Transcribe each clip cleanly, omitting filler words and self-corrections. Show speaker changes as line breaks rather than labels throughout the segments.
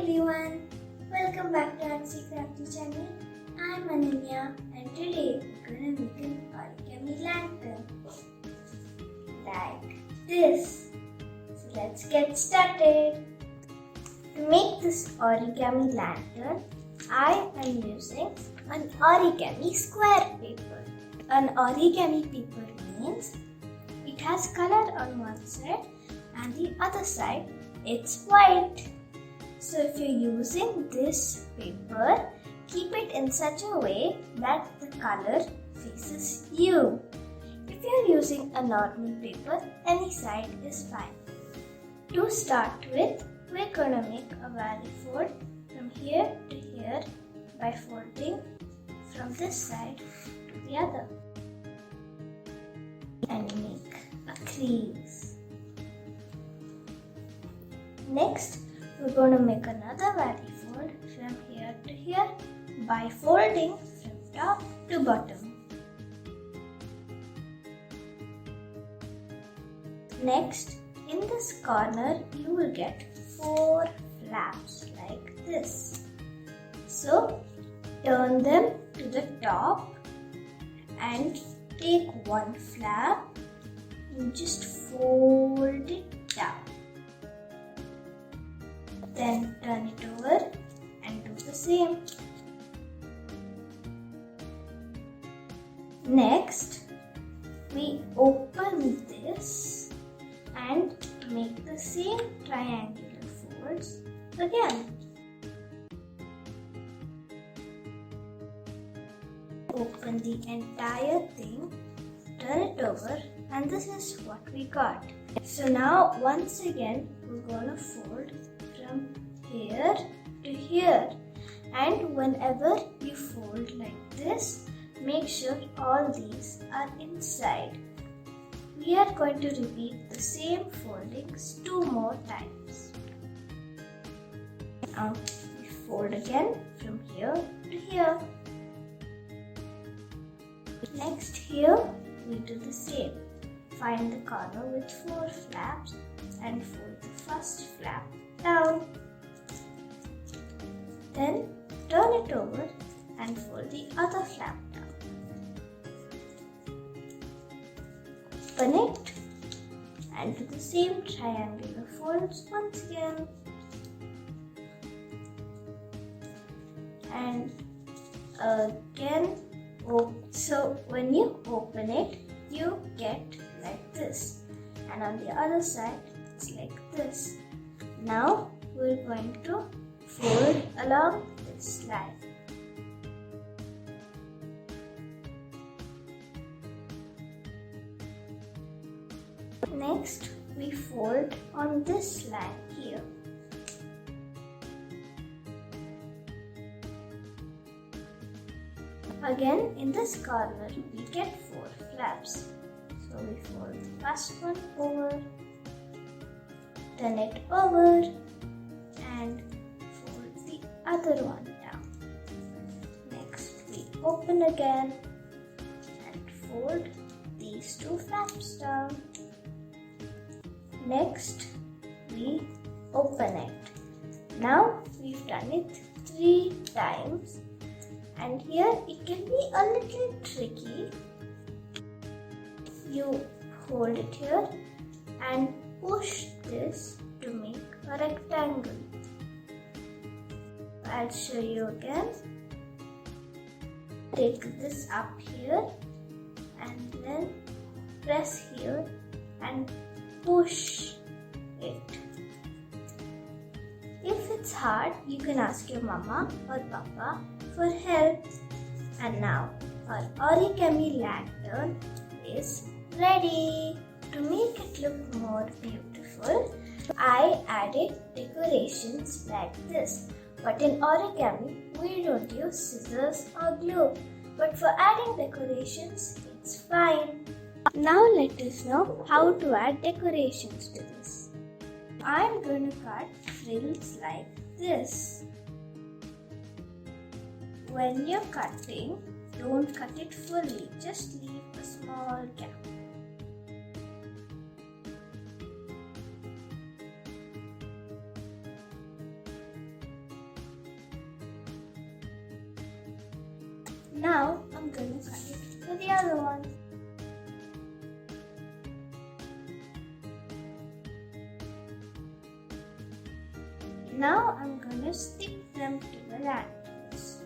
everyone, welcome back to Ansi Crafty channel. I'm Ananya and today we're gonna make an origami lantern like this. So let's get started. To make this origami lantern, I am using an origami square paper. An origami paper means it has color on one side and the other side it's white. So if you're using this paper, keep it in such a way that the color faces you. If you're using a normal paper, any side is fine. To start with, we're gonna make a valley fold from here to here by folding from this side to the other and make a crease. Next, we're going to make another valley fold from here to here by folding from top to bottom. Next, in this corner, you will get 4 flaps like this. So, turn them to the top and take one flap and just fold it down. Then turn it over and do the same. Next, we open this and make the same triangular folds again. Open the entire thing, turn it over, and this is what we got. So now once again we're gonna fold from here to here, and whenever you fold like this, make sure all these are inside. We are going to repeat the same foldings 2 more times. Now we fold again from here to here. Next, here we do the same. Find the corner with 4 flaps and fold the first flap down. Then turn it over and fold the other flap down. Open it and do the same triangular folds once again. And again. So when you open it, you get like this, and on the other side it's like this. Now we're going to fold along this line. Next, we fold on this line here. Again, in this corner, we get 4 flaps. So we fold the first one over, turn it over, and fold the other one down. Next, we open again and fold these 2 flaps down. Next, we open it. Now, we've done it 3 times. And here it can be a little tricky. You hold it here and push this to make a rectangle. I'll show you again. Take this up here and then press here and push it. If it's hard, you can ask your mama or papa for help. And now our origami lantern is ready. To make it look more beautiful, I added decorations like this. But in origami, we don't use scissors or glue. But for adding decorations, it's fine. Now let us know how to add decorations to this. I'm going to cut frills like this. When you're cutting, don't cut it fully, just leave a small gap. Now I'm going to cut it for the other one. Now I'm going to stick them to the lanterns.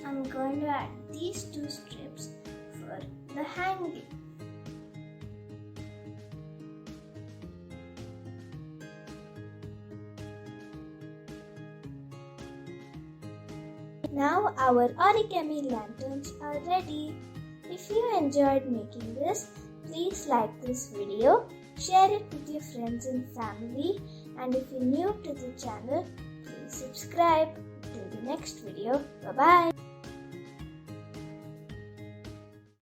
I'm going to add these two strips for the hanging. Now our origami lanterns are ready. If you enjoyed making this, please like this video, share it with your friends and family, and if you're new to the channel, please subscribe. Till the next video, bye bye.